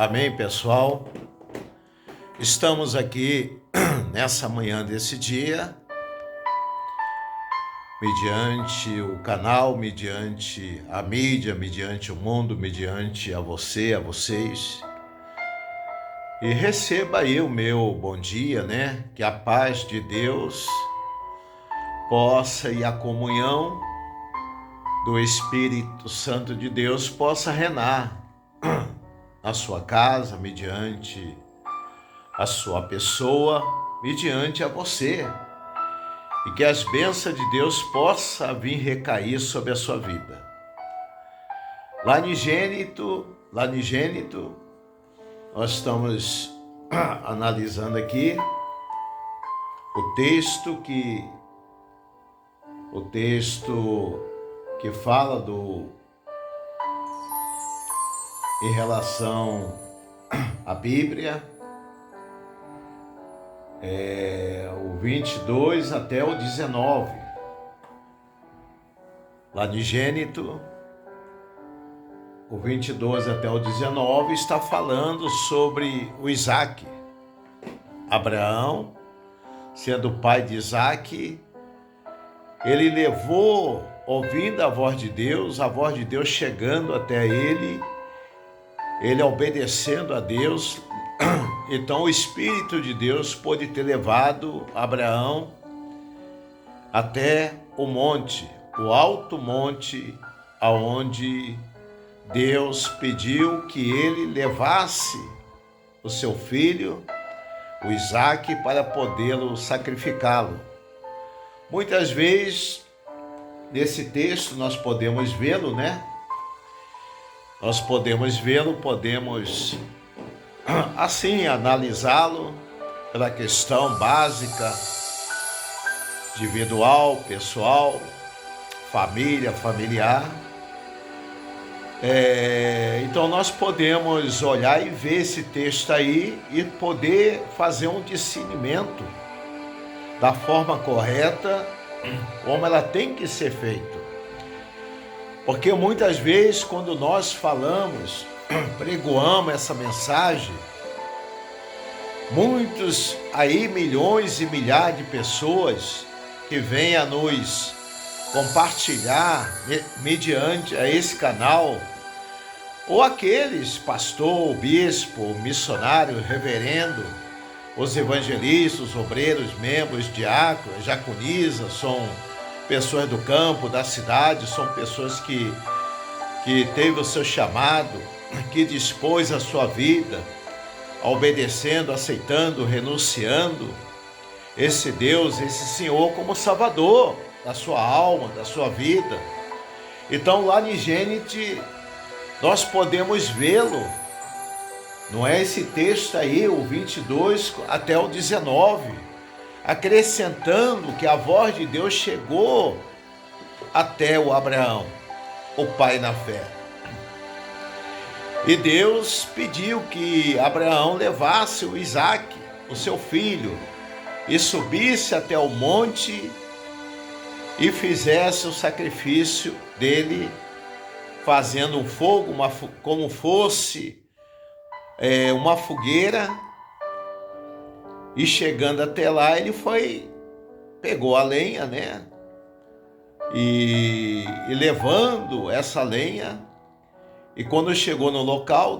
Amém, pessoal? Estamos aqui nessa manhã desse dia, mediante o canal, mediante a mídia, mediante o mundo, mediante a você, a vocês. E receba aí o meu bom dia, né? Que a paz de Deus possa e a comunhão do Espírito Santo de Deus possa reinar na sua casa, mediante a sua pessoa, mediante a você. E que as bênçãos de Deus possam vir recair sobre a sua vida. Lá em Gênesis, nós estamos analisando aqui o texto que fala em relação à Bíblia, o 22 até o 19. Lá de Gênesis, o 22 até o 19 está falando sobre o Isaac. Abraão, sendo pai de Isaac, ele levou, ouvindo a voz de Deus chegando até ele obedecendo a Deus. Então o Espírito de Deus pôde ter levado Abraão até o monte, o alto monte, aonde Deus pediu que ele levasse o seu filho, o Isaac, para podê-lo sacrificá-lo. Muitas vezes, nesse texto, nós podemos vê-lo, né? Podemos assim analisá-lo pela questão básica, individual, pessoal, família, familiar. Então nós podemos olhar e ver esse texto aí e poder fazer um discernimento da forma correta, como ela tem que ser feita. Porque muitas vezes quando nós falamos, pregoamos essa mensagem, muitos aí, milhões e milhares de pessoas que vêm a nos compartilhar mediante a esse canal, ou aqueles pastor, bispo, missionário, reverendo, os evangelistas, os obreiros, membros, diáconos, diaconisas, são pessoas do campo, da cidade, são pessoas que teve o seu chamado, que dispôs a sua vida, obedecendo, aceitando, renunciando esse Deus, esse Senhor como Salvador da sua alma, da sua vida. Então lá em Gênesis nós podemos vê-lo, não é esse texto aí, o 22 até o 19, acrescentando que a voz de Deus chegou até o Abraão, o pai na fé. E Deus pediu que Abraão levasse o Isaac, o seu filho, e subisse até o monte e fizesse o sacrifício dele, fazendo um fogo, como fosse uma fogueira. E chegando até lá, ele pegou a lenha, né? E levando essa lenha, e quando chegou no local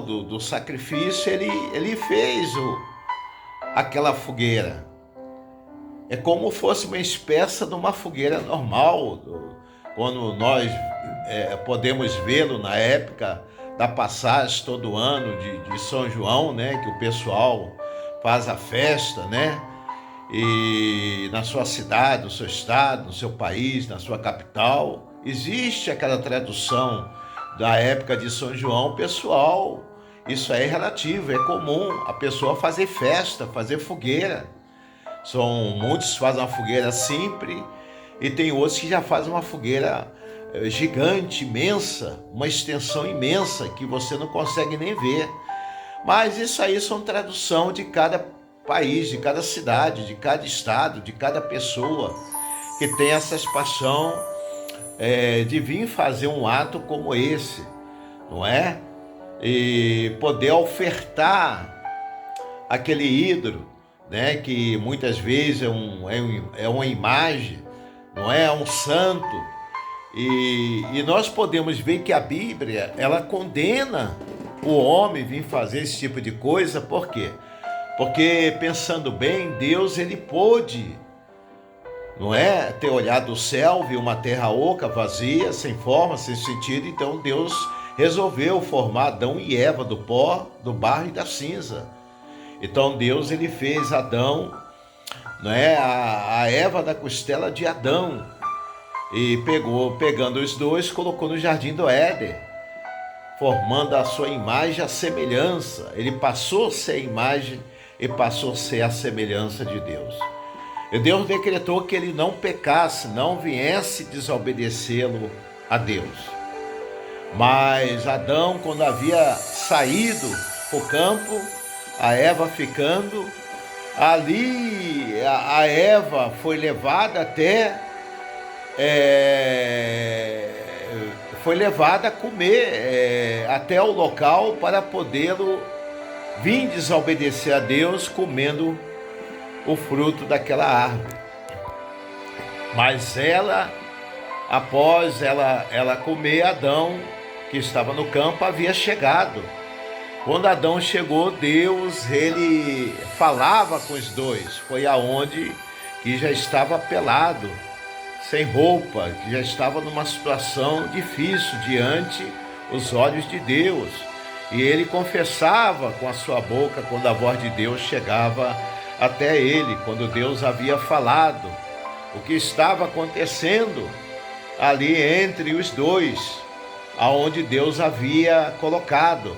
do sacrifício, ele fez aquela fogueira. É como fosse uma espécie de uma fogueira normal, quando nós podemos vê-lo na época da passagem todo ano de São João, né? Que o pessoal faz a festa, né? E na sua cidade, no seu estado, no seu país, na sua capital, existe aquela tradução da época de São João, pessoal. Isso aí é relativo, é comum a pessoa fazer festa, fazer fogueira. Muitos fazem uma fogueira simples e tem outros que já fazem uma fogueira gigante, imensa, uma extensão imensa que você não consegue nem ver. Mas isso aí são tradução de cada país, de cada cidade, de cada estado, de cada pessoa que tem essa paixão de vir fazer um ato como esse, não é? e poder ofertar aquele ídolo, né, que muitas vezes é uma imagem, não é? É um santo. E nós podemos ver que a Bíblia, ela condena o homem vir fazer esse tipo de coisa. Por quê? Porque, pensando bem, Deus, ele pôde, não é, ter olhado o céu, viu uma terra oca, vazia, sem forma, sem sentido. Então Deus resolveu formar Adão e Eva do pó, do barro e da cinza. Então Deus, ele fez Adão, não é, a Eva da costela de Adão, e pegando os dois, colocou no jardim do Éden, formando a sua imagem e a semelhança. Ele passou a ser a imagem e passou a ser a semelhança de Deus. E Deus decretou que ele não pecasse, não viesse desobedecê-lo a Deus. Mas Adão, quando havia saído para o campo, a Eva ficando ali, a Eva foi levada foi levada a comer até o local para podê-lo vir desobedecer a Deus comendo o fruto daquela árvore. Mas ela, após ela comer, Adão, que estava no campo, havia chegado. Quando Adão chegou, Deus, ele falava com os dois. Foi aonde que já estava pelado, sem roupa, que já estava numa situação difícil diante os olhos de Deus. E ele confessava com a sua boca quando a voz de Deus chegava até ele, quando Deus havia falado o que estava acontecendo ali entre os dois, aonde Deus havia colocado.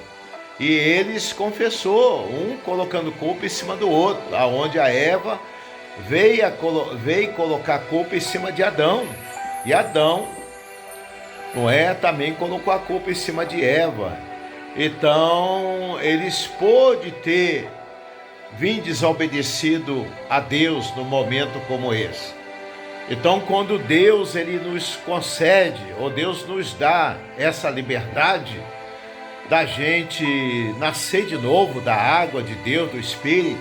E eles confessou, um colocando culpa em cima do outro, aonde a Eva veio colocar a culpa em cima de Adão. E Adão, não é, também colocou a culpa em cima de Eva. Então, eles pôde ter vindo desobedecido a Deus num momento como esse. Então, quando Deus, ele nos concede, ou Deus nos dá essa liberdade da gente nascer de novo da água de Deus, do Espírito,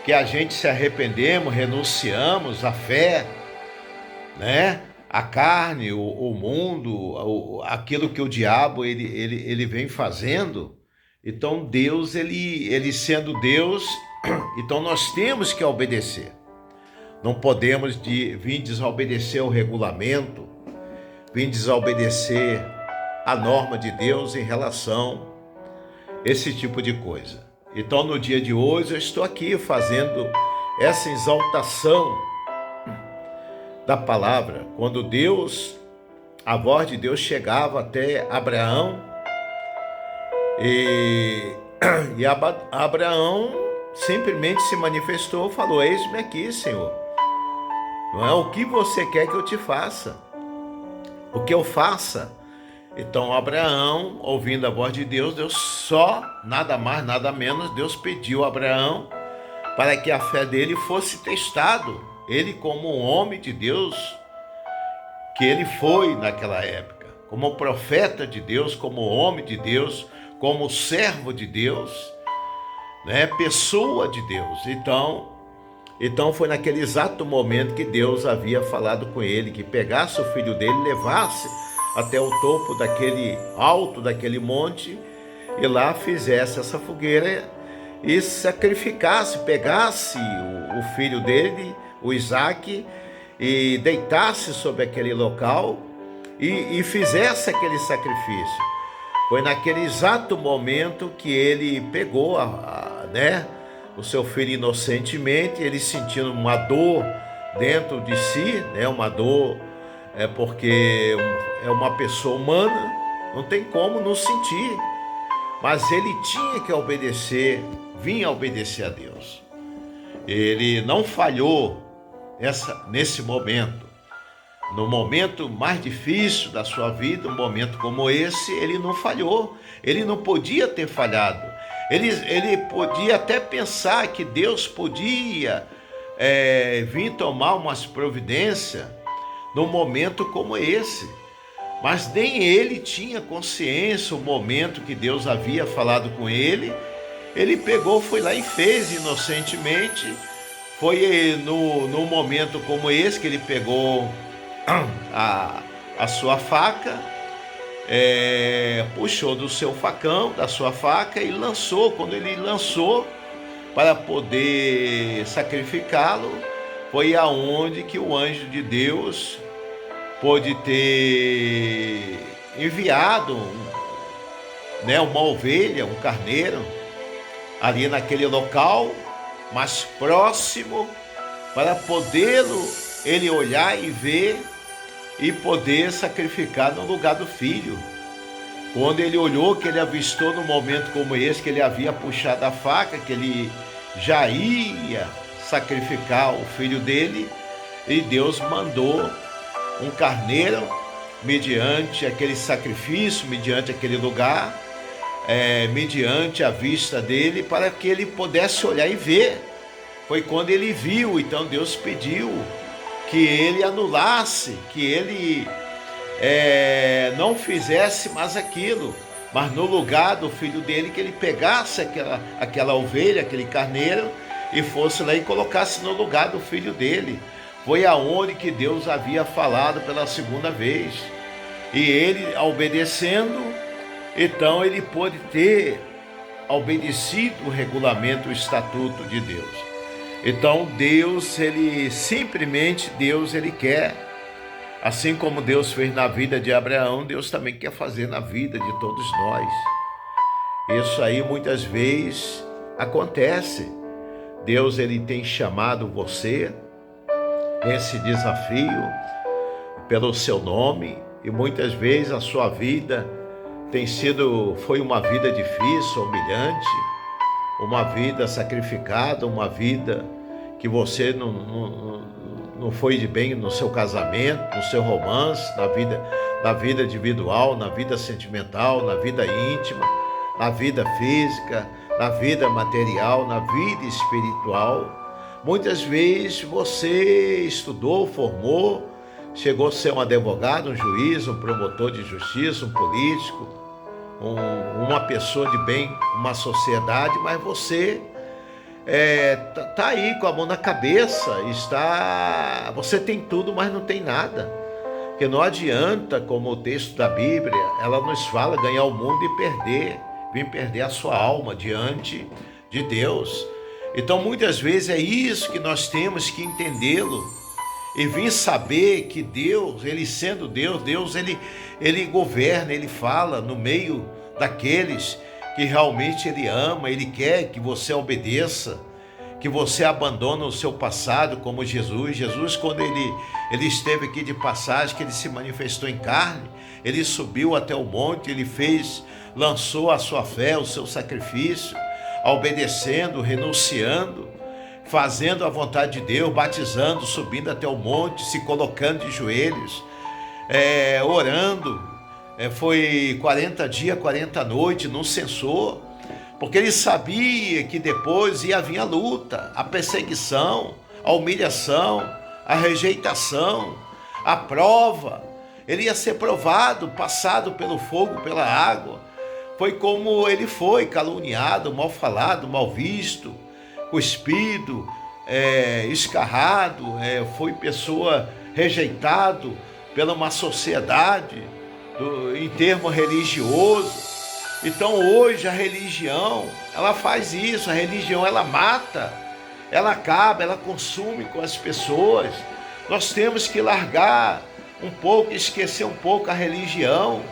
que a gente se arrependemos, renunciamos à fé, né? A carne, o mundo, aquilo que o diabo ele vem fazendo. Então Deus, ele sendo Deus, então nós temos que obedecer. Não podemos vir desobedecer o regulamento, vir desobedecer a norma de Deus em relação a esse tipo de coisa. Então, no dia de hoje, eu estou aqui fazendo essa exaltação da palavra. Quando a voz de Deus chegava até Abraão, e Abraão simplesmente se manifestou, falou: eis-me aqui, Senhor. Não é o que você quer que eu te faça, o que eu faça. Então Abraão, ouvindo a voz de Deus, nada mais, nada menos, Deus pediu a Abraão para que a fé dele fosse testado. Ele, como um homem de Deus, que ele foi naquela época, como profeta de Deus, como homem de Deus, como servo de Deus, né? Pessoa de Deus. Então foi naquele exato momento que Deus havia falado com ele, que pegasse o filho dele, levasse até o topo daquele alto, daquele monte, e lá fizesse essa fogueira e sacrificasse, pegasse o filho dele, o Isaque, e deitasse sobre aquele local e fizesse aquele sacrifício. Foi naquele exato momento que ele pegou o seu filho inocentemente, ele sentindo uma dor dentro de si, né, uma dor, porque é uma pessoa humana, não tem como não sentir, mas ele tinha que obedecer, vinha obedecer a Deus. Ele não falhou nesse momento. No momento mais difícil da sua vida, um momento como esse, ele não falhou. Ele não podia ter falhado. Ele podia até pensar que Deus podia vir tomar umas providências num momento como esse. mas nem ele tinha consciência o momento que Deus havia falado com ele. Ele pegou, foi lá e fez inocentemente. Foi no momento como esse que ele pegou a sua faca, puxou do seu facão, da sua faca, e lançou. Quando ele lançou para poder sacrificá-lo, foi aonde que o anjo de Deus pôde ter enviado uma ovelha, um carneiro, ali naquele local mais próximo, para podê-lo ele olhar e ver e poder sacrificar no lugar do filho. Quando ele olhou, que ele avistou no momento como esse, que ele havia puxado a faca, que ele já ia sacrificar o filho dele, e Deus mandou um carneiro mediante aquele sacrifício, mediante aquele lugar, mediante a vista dele, para que ele pudesse olhar e ver. Foi quando ele viu, então Deus pediu que ele anulasse, que ele não fizesse mais aquilo, mas no lugar do filho dele, que ele pegasse aquela ovelha, aquele carneiro, e fosse lá e colocasse no lugar do filho dele. Foi aonde que Deus havia falado pela segunda vez. E ele, obedecendo, então ele pôde ter obedecido o regulamento, o estatuto de Deus. Então Deus, ele quer, assim como Deus fez na vida de Abraão, Deus também quer fazer na vida de todos nós. Isso aí muitas vezes acontece. Deus, ele tem chamado você nesse desafio pelo seu nome, e muitas vezes a sua vida foi uma vida difícil, humilhante, uma vida sacrificada, uma vida que você não foi de bem no seu casamento, no seu romance, na vida individual, na vida sentimental, na vida íntima, na vida física, na vida material, na vida espiritual. Muitas vezes você estudou, formou, chegou a ser um advogado, um juiz, um promotor de justiça, um político, uma pessoa de bem, uma sociedade, mas você está aí com a mão na cabeça, você tem tudo, mas não tem nada. Porque não adianta, como o texto da Bíblia, ela nos fala, ganhar o mundo e vir perder a sua alma diante de Deus. Então muitas vezes é isso que nós temos que entendê-lo e vir saber que Deus, ele sendo Deus, ele governa, ele fala no meio daqueles que realmente ele ama, ele quer que você obedeça, que você abandone o seu passado, como Jesus, quando ele esteve aqui de passagem, que ele se manifestou em carne, ele subiu até o monte, lançou a sua fé, o seu sacrifício, obedecendo, renunciando, fazendo a vontade de Deus, batizando, subindo até o monte, se colocando de joelhos, orando. Foi 40 dias, 40 noites, não cessou, porque ele sabia que depois ia vir a luta, a perseguição, a humilhação, a rejeitação, a prova. Ele ia ser provado, passado pelo fogo, pela água. Foi como ele foi caluniado, mal falado, mal visto, cuspido, escarrado, foi pessoa rejeitado pela uma sociedade em termo religioso. Então hoje a religião, ela faz isso, a religião ela mata, ela acaba, ela consome com as pessoas. Nós temos que largar um pouco, esquecer um pouco a religião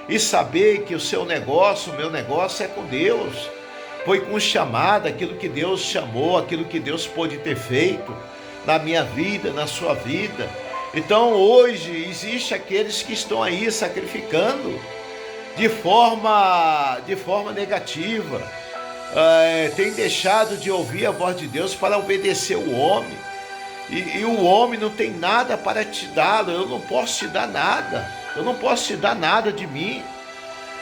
e saber que o seu negócio, o meu negócio é com Deus. Foi com chamada, aquilo que Deus chamou, aquilo que Deus pôde ter feito na minha vida, na sua vida. Então hoje existe aqueles que estão aí sacrificando de forma negativa, tem deixado de ouvir a voz de Deus para obedecer o homem, e o homem não tem nada para te dar. Eu não posso te dar nada de mim,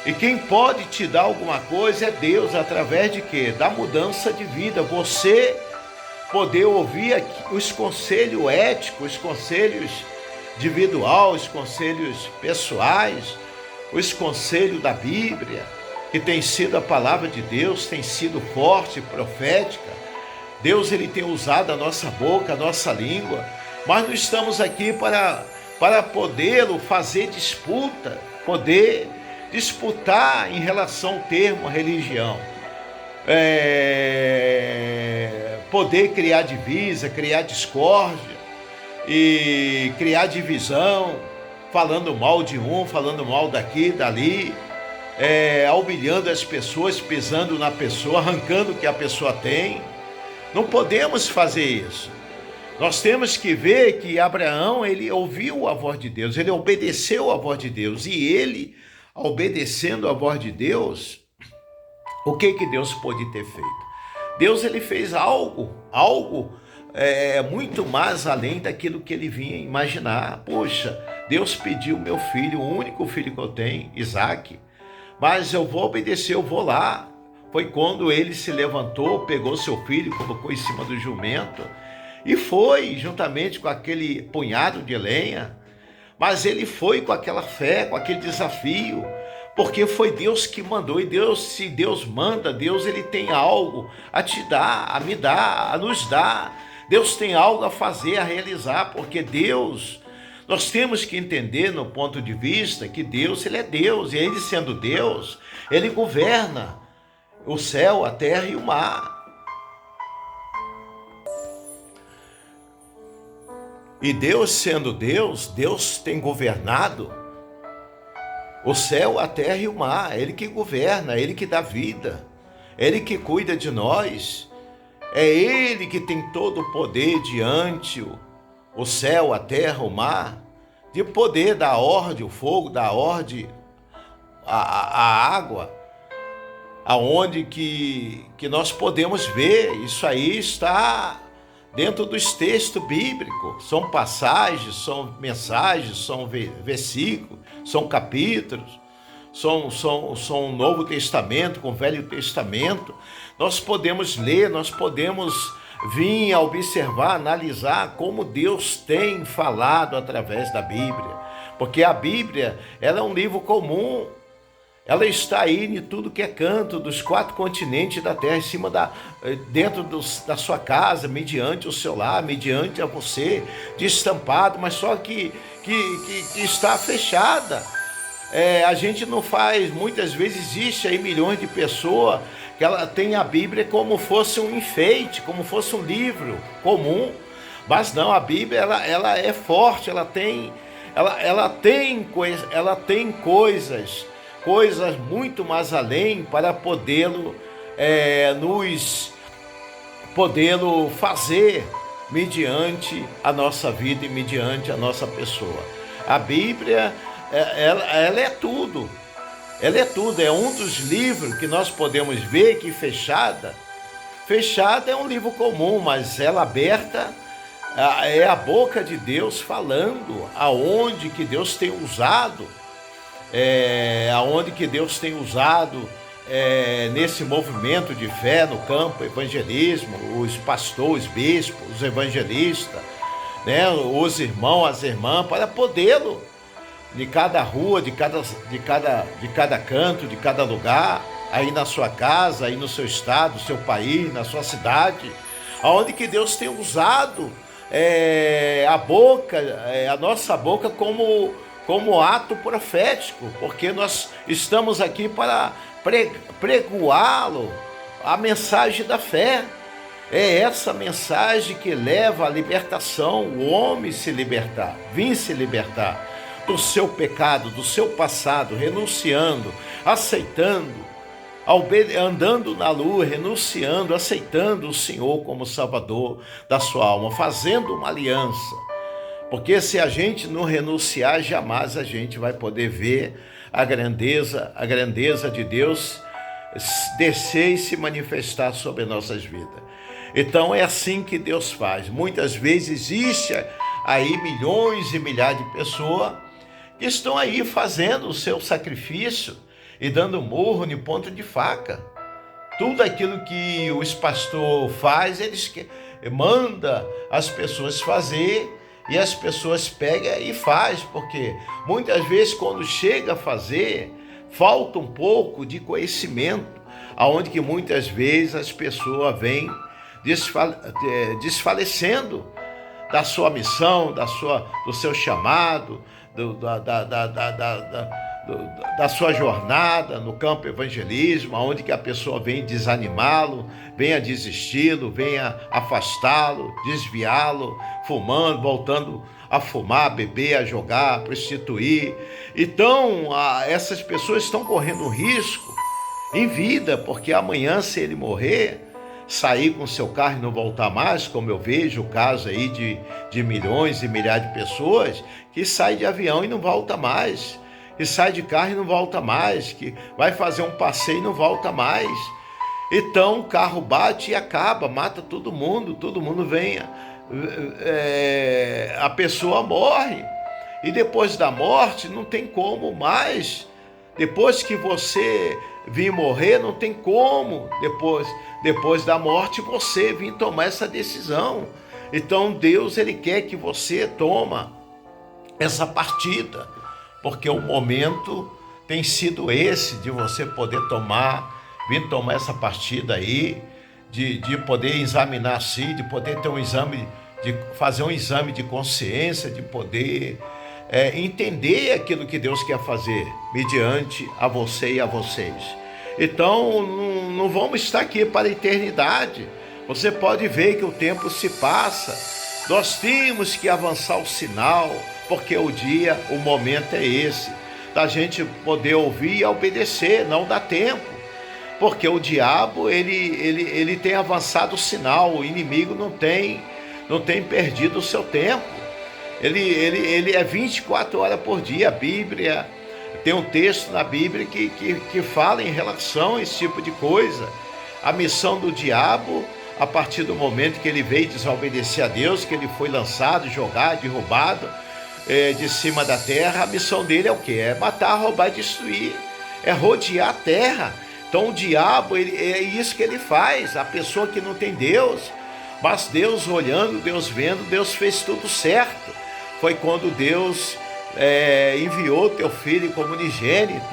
e quem pode te dar alguma coisa é Deus, através de quê? Da mudança de vida, você poder ouvir os conselhos éticos, os conselhos individual, os conselhos pessoais, os conselhos da Bíblia, que tem sido a palavra de Deus, tem sido forte, profética. Deus, ele tem usado a nossa boca, a nossa língua, mas não estamos aqui para poder fazer disputa, poder disputar em relação ao termo religião, poder criar divisa, criar discórdia e criar divisão, falando mal de um, falando mal daqui, dali, humilhando as pessoas, pisando na pessoa, arrancando o que a pessoa tem. Não podemos fazer isso. Nós temos que ver que Abraão, ele ouviu a voz de Deus, ele obedeceu a voz de Deus, e ele, obedecendo a voz de Deus, o que Deus pôde ter feito? Deus, ele fez algo muito mais além daquilo que ele vinha imaginar. Poxa, Deus pediu meu filho, o único filho que eu tenho, Isaque, mas eu vou obedecer, eu vou lá. Foi quando ele se levantou, pegou seu filho, colocou em cima do jumento e foi juntamente com aquele punhado de lenha. Mas ele foi com aquela fé, com aquele desafio, porque foi Deus que mandou. E Deus, se Deus manda, Deus, ele tem algo a te dar, a me dar, a nos dar. Deus tem algo a fazer, a realizar, porque Deus, nós temos que entender no ponto de vista que Deus, ele é Deus, e ele sendo Deus, ele governa o céu, a terra e o mar. E Deus sendo Deus, Deus tem governado o céu, a terra e o mar. Ele que governa, Ele que dá vida, Ele que cuida de nós. É Ele que tem todo o poder diante o céu, a terra, o mar, de poder dar ordem, o fogo, dar ordem, a água, aonde que nós podemos ver. Isso aí está dentro dos textos bíblicos. São passagens, são mensagens, são versículos, são capítulos, são Novo Testamento com Velho Testamento. Nós podemos ler, nós podemos vir a observar, analisar como Deus tem falado através da Bíblia. Porque a Bíblia, ela é um livro comum. Ela está aí em tudo que é canto dos 4 continentes da terra, em cima dentro da sua casa, mediante o seu lar, mediante a você, destampado, mas só que está fechada. A gente não faz, muitas vezes existe aí milhões de pessoas que ela tem a Bíblia como fosse um enfeite, como fosse um livro comum, mas não, a Bíblia ela é forte, ela tem coisas muito mais além para podê-lo fazer mediante a nossa vida e mediante a nossa pessoa. A Bíblia, ela é tudo. Ela é tudo. É um dos livros que nós podemos ver que fechada é um livro comum, mas ela aberta é a boca de Deus falando, aonde que Deus tem usado. Aonde que Deus tem usado nesse movimento de fé no campo, evangelismo, os pastores, bispos, os evangelistas, né, os irmãos, as irmãs, para podê-lo, de cada rua, de cada canto, de cada lugar, aí na sua casa, aí no seu estado, no seu país, na sua cidade, aonde que Deus tem usado a nossa boca como ato profético, porque nós estamos aqui para pregoá-lo, a mensagem da fé. É essa mensagem que leva à libertação, o homem se libertar, vir se libertar do seu pecado, do seu passado, renunciando, aceitando, andando na luz, renunciando, aceitando o Senhor como Salvador da sua alma, fazendo uma aliança. Porque se a gente não renunciar, jamais a gente vai poder ver a grandeza de Deus descer e se manifestar sobre nossas vidas. Então é assim que Deus faz. Muitas vezes existe aí milhões e milhares de pessoas que estão aí fazendo o seu sacrifício e dando murro em ponta de faca. Tudo aquilo que os pastores fazem, eles mandam as pessoas fazer, e as pessoas pegam e faz, porque muitas vezes quando chega a fazer, falta um pouco de conhecimento, aonde que muitas vezes as pessoas vêm desfalecendo da sua missão, do seu chamado, da sua jornada no campo evangelismo, onde que a pessoa vem desanimá-lo, venha desisti-lo, venha afastá-lo, desviá-lo, fumando, voltando a fumar, a beber, a jogar, a prostituir. Então, essas pessoas estão correndo risco em vida, porque amanhã, se ele morrer, sair com seu carro e não voltar mais, como eu vejo o caso aí de milhões e milhares de pessoas que saem de avião e não volta mais, que sai de carro e não volta mais, que vai fazer um passeio e não volta mais. Então o carro bate e acaba, mata todo mundo vem, a pessoa morre, e depois da morte não tem como mais, depois que você vir morrer, não tem como, depois da morte, você vir tomar essa decisão. Então Deus, ele quer que você toma essa partida, porque o momento tem sido esse, de você poder vir tomar essa partida aí, de poder examinar si, de poder ter de fazer um exame de consciência, de poder entender aquilo que Deus quer fazer, mediante a você e a vocês. Então, não vamos estar aqui para a eternidade. Você pode ver que o tempo se passa. Nós temos que avançar o sinal, porque o momento é esse, da gente poder ouvir e obedecer, não dá tempo. Porque o diabo, ele tem avançado o sinal, o inimigo não tem perdido o seu tempo. Ele é 24 horas por dia. A Bíblia, tem um texto na Bíblia que fala em relação a esse tipo de coisa. A missão do diabo, a partir do momento que ele veio desobedecer a Deus, que ele foi lançado, jogado, derrubado de cima da terra, a missão dele é o quê? É matar, roubar e destruir, é rodear a terra. Então o diabo, é isso que ele faz. A pessoa que não tem Deus, mas Deus olhando, Deus vendo, Deus fez tudo certo. Foi quando Deus enviou teu Filho como unigênito,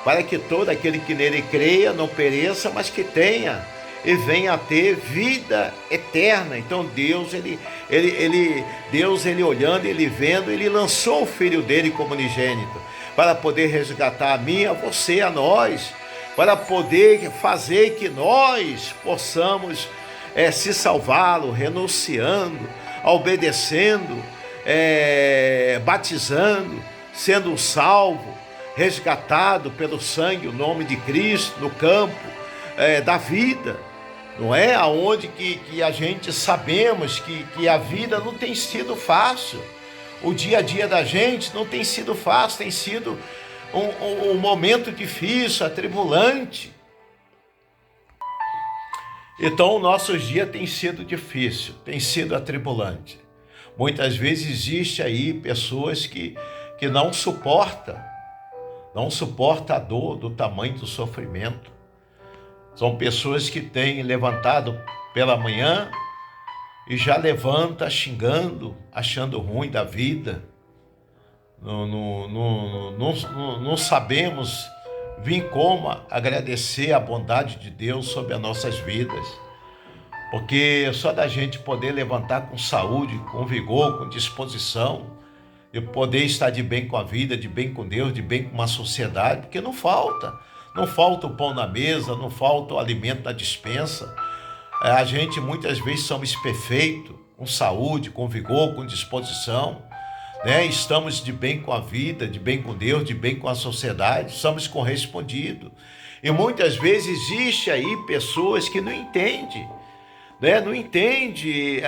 para que todo aquele que nele creia não pereça, mas que tenha e venha a ter vida eterna. Então Deus, ele olhando, ele vendo, ele lançou o Filho dele como unigênito, para poder resgatar a mim, a você, a nós, para poder fazer que nós possamos se salvá-lo, renunciando, obedecendo, batizando, sendo salvo, resgatado pelo sangue, o nome de Cristo, no campo da vida, não é? Aonde que a gente sabemos que a vida não tem sido fácil, o dia a dia da gente não tem sido fácil, tem sido um momento difícil, atribulante. Então, nossos dias têm sido difícil, tem sido atribulante. Muitas vezes existe aí pessoas que não suportam a dor do tamanho do sofrimento. São pessoas que têm levantado pela manhã e já levanta xingando, achando ruim da vida. Não sabemos vir como agradecer a bondade de Deus sobre as nossas vidas. Porque só da gente poder levantar com saúde, com vigor, com disposição, e poder estar de bem com a vida, de bem com Deus, de bem com a sociedade, porque não falta o pão na mesa, não falta o alimento na despensa. A gente muitas vezes somos perfeitos, com saúde, com vigor, com disposição, né? Estamos de bem com a vida, de bem com Deus, de bem com a sociedade, somos correspondidos. E muitas vezes existe aí pessoas que não entendem, né? Não entende,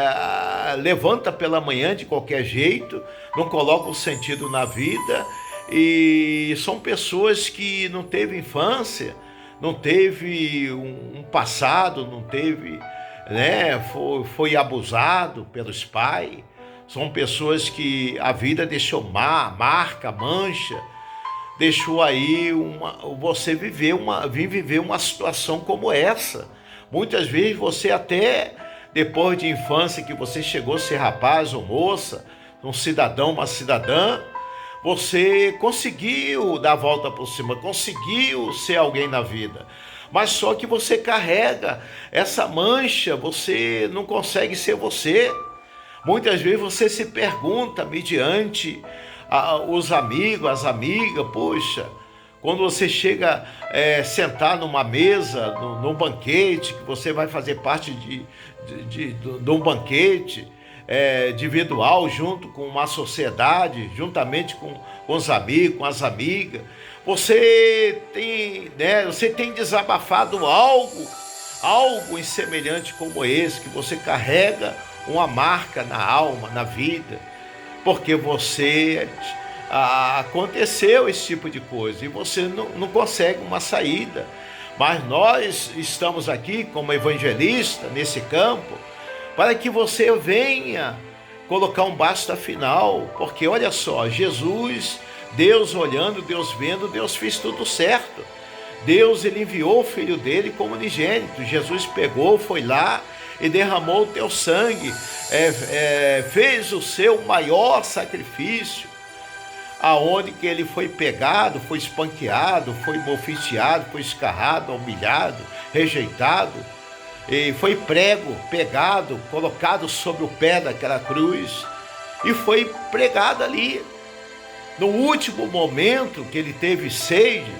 levanta pela manhã de qualquer jeito, não coloca o sentido na vida, e são pessoas que não teve infância, não teve um passado, não teve, né? Foi abusado pelos pais. São pessoas que a vida deixou marca, mancha, deixou aí você viver uma situação como essa. Muitas vezes você até, depois de infância, que você chegou a ser rapaz ou moça, um cidadão, uma cidadã, você conseguiu dar a volta por cima, conseguiu ser alguém na vida. Mas só que você carrega essa mancha, você não consegue ser você. Muitas vezes você se pergunta, mediante os amigos, as amigas, poxa, quando você chega sentar numa mesa, num banquete, que você vai fazer parte de um banquete individual, junto com uma sociedade, juntamente com os amigos, com as amigas, você tem desabafado algo semelhante como esse, que você carrega uma marca na alma, na vida, porque você aconteceu esse tipo de coisa e você não consegue uma saída. Mas nós estamos aqui como evangelista nesse campo para que você venha colocar um basta final, porque olha só, Jesus, Deus olhando, Deus vendo, Deus fez tudo certo. Deus, ele enviou o filho dele como unigênito. Jesus pegou, foi lá e derramou o teu sangue, fez o seu maior sacrifício, aonde que ele foi pegado, foi espanqueado, foi bofeteado, foi escarrado, humilhado, rejeitado, e foi prego, pegado, colocado sobre o pé daquela cruz, e foi pregado ali. No último momento que ele teve sede,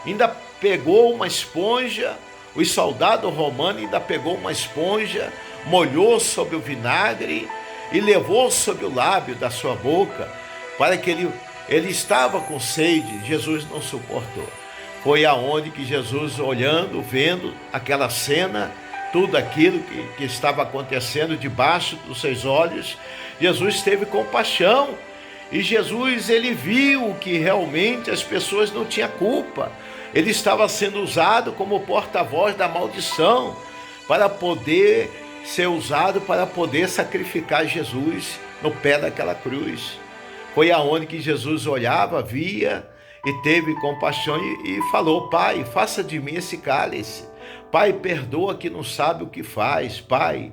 ainda pegou uma esponja, os soldados romanos ainda pegou uma esponja, molhou sobre o vinagre e levou sobre o lábio da sua boca, para que ele estava com sede. Jesus não suportou. Foi aonde que Jesus, olhando, vendo aquela cena, tudo aquilo que estava acontecendo debaixo dos seus olhos, Jesus teve compaixão. E Jesus, ele viu que realmente as pessoas não tinham culpa. Ele estava sendo usado como porta-voz da maldição, para poder ser usado, para poder sacrificar Jesus no pé daquela cruz. Foi aonde que Jesus olhava, via e teve compaixão e falou: Pai, faça de mim esse cálice. Pai, perdoa que não sabe o que faz. Pai,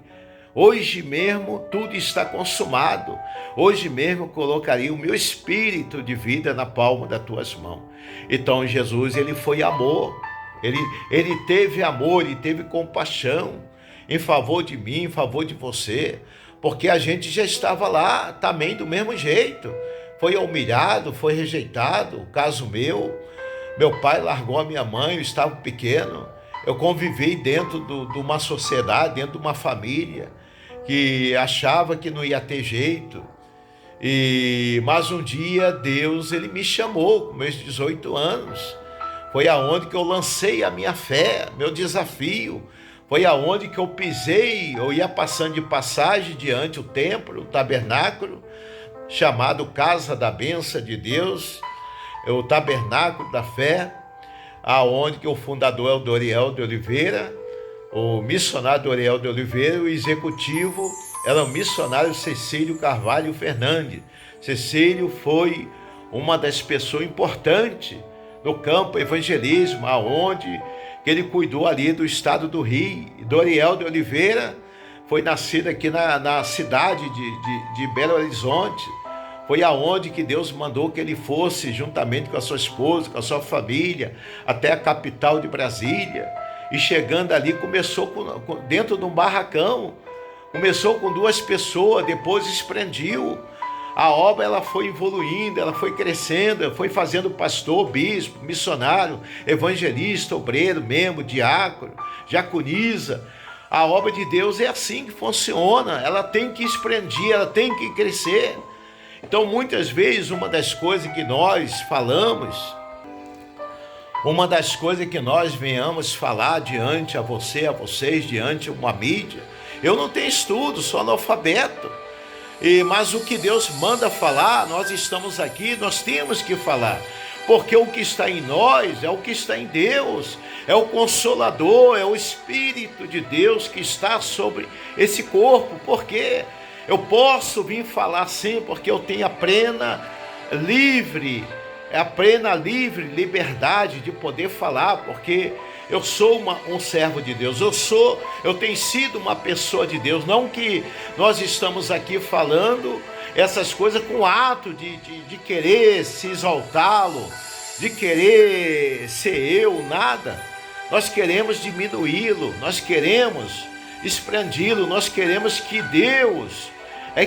hoje mesmo tudo está consumado. Hoje mesmo eu colocaria o meu espírito de vida na palma das tuas mãos. Então Jesus, ele foi amor. Ele teve amor, ele teve compaixão em favor de mim, em favor de você. Porque a gente já estava lá também do mesmo jeito. Foi humilhado, foi rejeitado. O caso meu pai largou a minha mãe, eu estava pequeno. Eu convivi dentro de uma sociedade, dentro de uma família que achava que não ia ter jeito. Mas um dia Deus, ele me chamou com meus 18 anos. Foi aonde que eu lancei a minha fé, meu desafio. Foi aonde que eu pisei, eu ia passando de passagem diante o templo, o tabernáculo, chamado Casa da Bênção de Deus, o tabernáculo da fé, aonde que o fundador é o Doriel de Oliveira, o missionário Doriel de Oliveira, o executivo era o missionário Cecílio Carvalho Fernandes. Cecílio foi uma das pessoas importantes no campo evangelismo, aonde que ele cuidou ali do estado do Rio. Doriel de Oliveira foi nascido aqui na cidade de Belo Horizonte. Foi aonde que Deus mandou que ele fosse, juntamente com a sua esposa, com a sua família, até a capital de Brasília. E chegando ali, começou dentro de um barracão. Começou com 2 pessoas, depois expandiu. A obra, ela foi evoluindo, ela foi crescendo, foi fazendo pastor, bispo, missionário, evangelista, obreiro, membro, diácono, diaconisa. A obra de Deus é assim que funciona, ela tem que expandir, ela tem que crescer. Então, muitas vezes, uma das coisas que nós falamos, uma das coisas que nós venhamos falar diante a você, a vocês, diante uma mídia, eu não tenho estudo, sou analfabeto. Mas o que Deus manda falar, nós estamos aqui, nós temos que falar, porque o que está em nós é o que está em Deus, é o Consolador, é o Espírito de Deus que está sobre esse corpo. Porque eu posso vir falar sim, porque eu tenho a plena livre liberdade de poder falar, porque eu sou um servo de Deus, eu tenho sido uma pessoa de Deus. Não que nós estamos aqui falando essas coisas com o ato de querer se exaltá-lo, de querer ser eu, nada. Nós queremos diminuí-lo, nós queremos exprandi-lo, nós queremos que Deus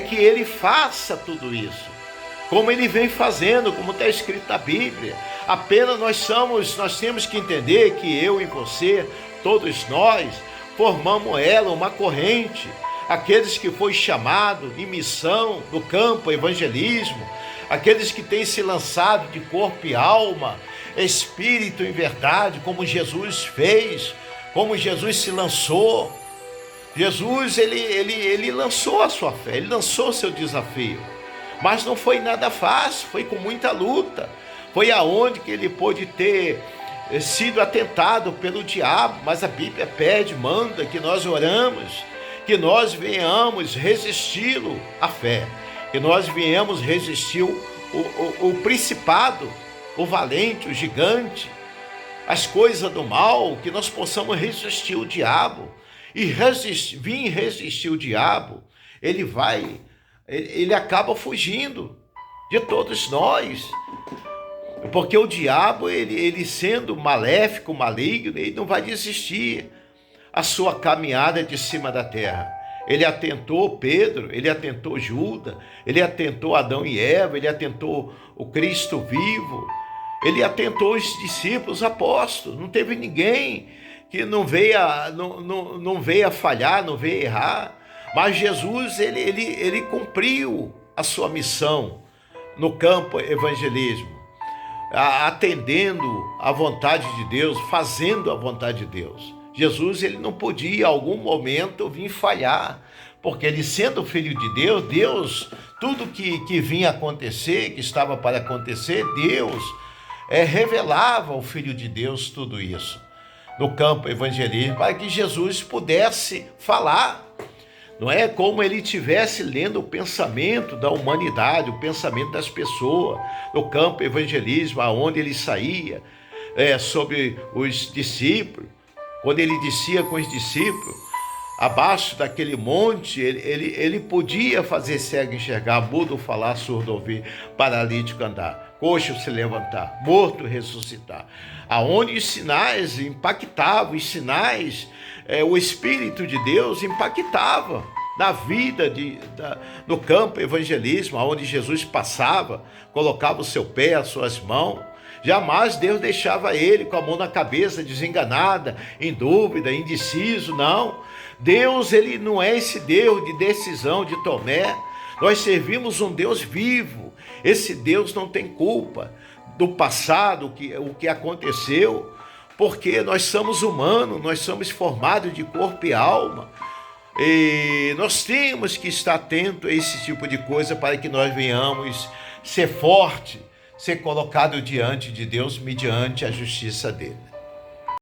que Ele faça tudo isso, como Ele vem fazendo, como está escrito na Bíblia. Apenas nós temos que entender que eu e você, todos nós, formamos ela, uma corrente. Aqueles que foi chamado em missão no campo evangelismo, aqueles que têm se lançado de corpo e alma, espírito e verdade, como Jesus fez, como Jesus se lançou. Jesus, ele lançou a sua fé, ele lançou o seu desafio, mas não foi nada fácil, foi com muita luta. Foi aonde que ele pôde ter sido atentado pelo diabo, mas a Bíblia pede, manda que nós oramos, que nós venhamos resisti-lo à fé, que nós venhamos resistir o principado, o valente, o gigante, as coisas do mal, que nós possamos resistir o diabo. E vir resistir o diabo, ele acaba fugindo de todos nós. Porque o diabo, ele sendo maléfico, maligno, ele não vai desistir a sua caminhada de cima da terra. Ele atentou Pedro, ele atentou Judas, ele atentou Adão e Eva, ele atentou o Cristo vivo, ele atentou os discípulos, apóstolos. Não teve ninguém que não veio a falhar, não veio a errar. Mas Jesus, ele cumpriu a sua missão no campo evangelismo, atendendo à vontade de Deus, fazendo a vontade de Deus. Jesus, ele não podia em algum momento vir falhar, porque ele sendo filho de Deus, tudo que vinha acontecer, que estava para acontecer, Deus revelava ao Filho de Deus tudo isso no campo evangelismo, para que Jesus pudesse falar. Não é como ele estivesse lendo o pensamento da humanidade, o pensamento das pessoas, no campo evangelismo, aonde ele saía, sobre os discípulos. Quando ele descia com os discípulos, abaixo daquele monte, ele podia fazer cego enxergar, mudo falar, surdo ouvir, paralítico andar, coxo se levantar, morto ressuscitar. Aonde os sinais impactavam, os sinais, o Espírito de Deus impactava na vida no campo evangelismo, aonde Jesus passava, colocava o seu pé, as suas mãos. Jamais Deus deixava ele com a mão na cabeça, desenganada, em dúvida, indeciso, não. Deus, ele não é esse Deus de decisão de Tomé. Nós servimos um Deus vivo. Esse Deus não tem culpa do passado, o que aconteceu, porque nós somos humanos, nós somos formados de corpo e alma. E nós temos que estar atentos a esse tipo de coisa para que nós venhamos ser fortes, ser colocado diante de Deus mediante a justiça dele.